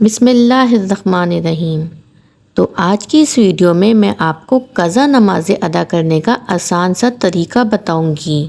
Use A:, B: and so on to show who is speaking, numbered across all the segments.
A: بسم اللہ الرحمن الرحیم۔ تو آج کی اس ویڈیو میں آپ کو قضا نمازیں ادا کرنے کا آسان سا طریقہ بتاؤں گی،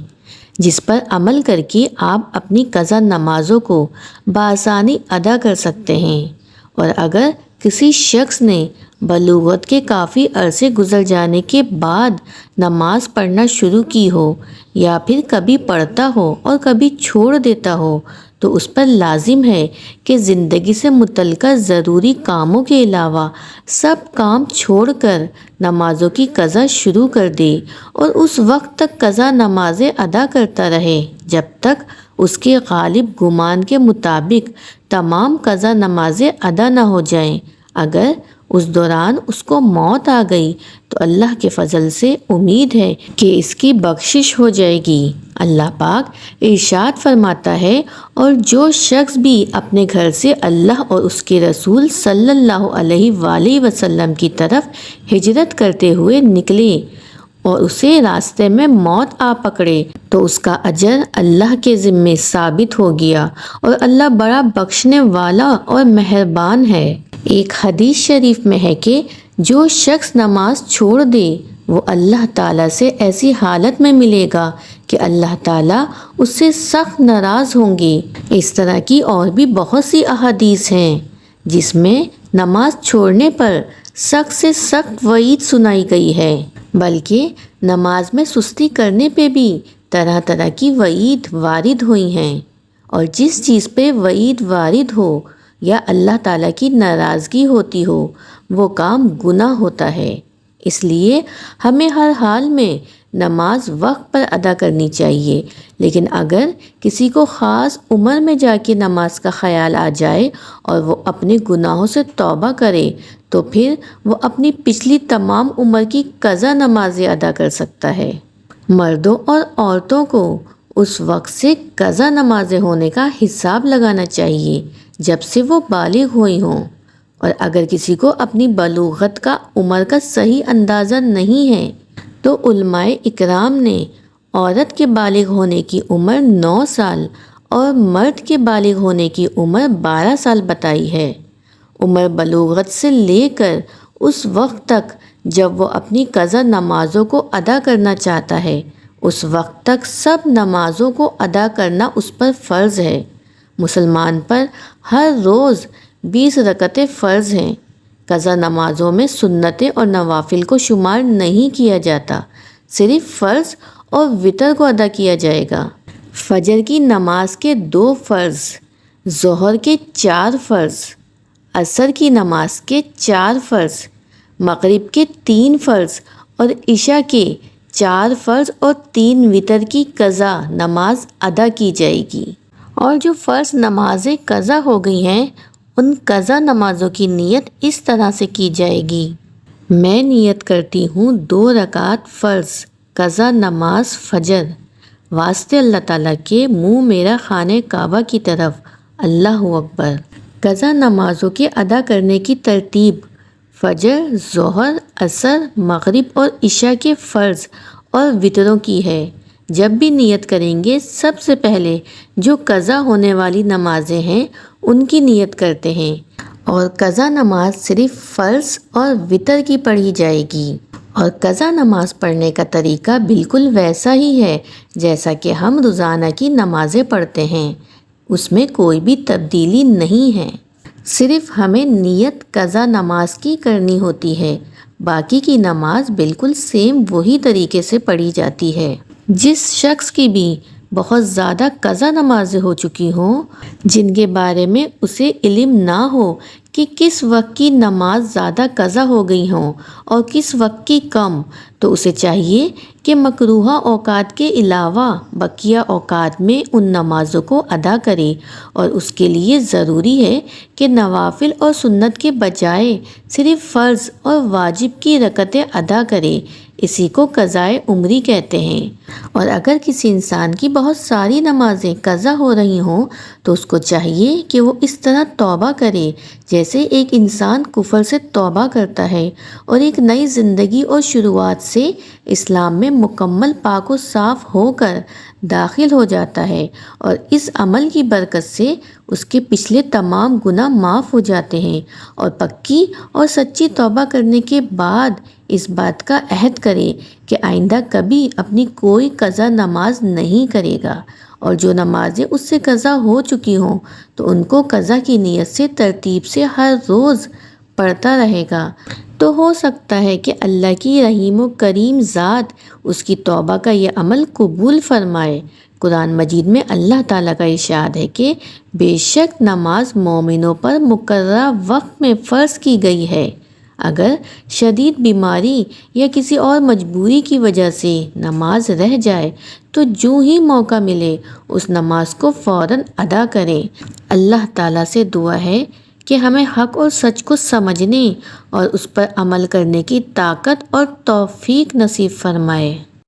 A: جس پر عمل کر کے آپ اپنی قضا نمازوں کو بآسانی ادا کر سکتے ہیں۔ اور اگر کسی شخص نے بلوغت کے کافی عرصے گزر جانے کے بعد نماز پڑھنا شروع کی ہو، یا پھر کبھی پڑھتا ہو اور کبھی چھوڑ دیتا ہو، تو اس پر لازم ہے کہ زندگی سے متعلقہ ضروری کاموں کے علاوہ سب کام چھوڑ کر نمازوں کی قضا شروع کر دے اور اس وقت تک قضا نمازیں ادا کرتا رہے جب تک اس کے غالب گمان کے مطابق تمام قضا نمازیں ادا نہ ہو جائیں۔ اگر اس دوران اس کو موت آ گئی تو اللہ کے فضل سے امید ہے کہ اس کی بخشش ہو جائے گی۔ اللہ پاک ارشاد فرماتا ہے، اور جو شخص بھی اپنے گھر سے اللہ اور اس کے رسول صلی اللہ علیہ وآلہ وسلم کی طرف ہجرت کرتے ہوئے نکلے اور اسے راستے میں موت آ پکڑے تو اس کا اجر اللہ کے ذمے ثابت ہو گیا، اور اللہ بڑا بخشنے والا اور مہربان ہے۔ ایک حدیث شریف میں ہے کہ جو شخص نماز چھوڑ دے وہ اللہ تعالیٰ سے ایسی حالت میں ملے گا کہ اللہ تعالیٰ اس سے سخت ناراض ہوں گے۔ اس طرح کی اور بھی بہت سی احادیث ہیں جس میں نماز چھوڑنے پر سخت سے سخت وعید سنائی گئی ہے، بلکہ نماز میں سستی کرنے پہ بھی طرح طرح کی وعید وارد ہوئی ہیں، اور جس چیز پہ وعید وارد ہو یا اللہ تعالیٰ کی ناراضگی ہوتی ہو وہ کام گناہ ہوتا ہے۔ اس لیے ہمیں ہر حال میں نماز وقت پر ادا کرنی چاہیے، لیکن اگر کسی کو خاص عمر میں جا کے نماز کا خیال آ جائے اور وہ اپنے گناہوں سے توبہ کرے تو پھر وہ اپنی پچھلی تمام عمر کی قضا نمازیں ادا کر سکتا ہے۔ مردوں اور عورتوں کو اس وقت سے قضا نمازیں ہونے کا حساب لگانا چاہیے جب سے وہ بالغ ہوئی ہوں، اور اگر کسی کو اپنی بلوغت کا عمر کا صحیح اندازہ نہیں ہے تو علماء اکرام نے عورت کے بالغ ہونے کی عمر 9 سال اور مرد کے بالغ ہونے کی عمر 12 سال بتائی ہے۔ عمر بلوغت سے لے کر اس وقت تک جب وہ اپنی قضا نمازوں کو ادا کرنا چاہتا ہے، اس وقت تک سب نمازوں کو ادا کرنا اس پر فرض ہے۔ مسلمان پر ہر روز 20 رکعتیں فرض ہیں۔ قضا نمازوں میں سنتیں اور نوافل کو شمار نہیں کیا جاتا، صرف فرض اور وتر کو ادا کیا جائے گا۔ فجر کی نماز کے 2 فرض، ظہر کے 4 فرض، عصر کی نماز کے 4 فرض، مغرب کے 3 فرض اور عشاء کے 4 فرض اور 3 وتر کی قضا نماز ادا کی جائے گی۔ اور جو فرض نمازیں قضا ہو گئی ہیں ان قضا نمازوں کی نیت اس طرح سے کی جائے گی: میں نیت کرتی ہوں 2 رکعت فرض قضا نماز فجر، واسطے اللہ تعالیٰ کے منہ میرا خانہ کعبہ کی طرف، اللہ اکبر۔ قضا نمازوں کے ادا کرنے کی ترتیب: فجر، ظہر، عصر، مغرب اور عشاء کے فرض اور وتروں کی ہے۔ جب بھی نیت کریں گے سب سے پہلے جو قضا ہونے والی نمازیں ہیں ان کی نیت کرتے ہیں، اور قضا نماز صرف فرض اور وتر کی پڑھی جائے گی۔ اور قضا نماز پڑھنے کا طریقہ بالکل ویسا ہی ہے جیسا کہ ہم روزانہ کی نمازیں پڑھتے ہیں، اس میں کوئی بھی تبدیلی نہیں ہے، صرف ہمیں نیت قضا نماز کی کرنی ہوتی ہے، باقی کی نماز بالکل سیم وہی طریقے سے پڑھی جاتی ہے۔ جس شخص کی بھی بہت زیادہ قضا نمازیں ہو چکی ہوں، جن کے بارے میں اسے علم نہ ہو کہ کس وقت کی نماز زیادہ قضا ہو گئی ہوں اور کس وقت کی کم، تو اسے چاہیے کہ مکروہ اوقات کے علاوہ بقیہ اوقات میں ان نمازوں کو ادا کرے، اور اس کے لیے ضروری ہے کہ نوافل اور سنت کے بجائے صرف فرض اور واجب کی رکعتیں ادا کرے۔ اسی کو قضائے عمری کہتے ہیں۔ اور اگر کسی انسان کی بہت ساری نمازیں قضا ہو رہی ہوں تو اس کو چاہیے کہ وہ اس طرح توبہ کرے جیسے ایک انسان کفر سے توبہ کرتا ہے اور ایک نئی زندگی اور شروعات سے اسلام میں مکمل پاک و صاف ہو کر داخل ہو جاتا ہے اور اس عمل کی برکت سے اس کے پچھلے تمام گناہ معاف ہو جاتے ہیں، اور پکی اور سچی توبہ کرنے کے بعد اس بات کا عہد کرے کہ آئندہ کبھی اپنی کوئی قضا نماز نہیں کرے گا، اور جو نمازیں اس سے قضا ہو چکی ہوں تو ان کو قضا کی نیت سے ترتیب سے ہر روز پڑھتا رہے گا، تو ہو سکتا ہے کہ اللہ کی رحیم و کریم ذات اس کی توبہ کا یہ عمل قبول فرمائے۔ قرآن مجید میں اللہ تعالیٰ کا ارشاد ہے کہ بے شک نماز مومنوں پر مقررہ وقت میں فرض کی گئی ہے۔ اگر شدید بیماری یا کسی اور مجبوری کی وجہ سے نماز رہ جائے تو جو ہی موقع ملے اس نماز کو فوراً ادا کریں۔ اللہ تعالیٰ سے دعا ہے کہ ہمیں حق اور سچ کو سمجھنے اور اس پر عمل کرنے کی طاقت اور توفیق نصیب فرمائے۔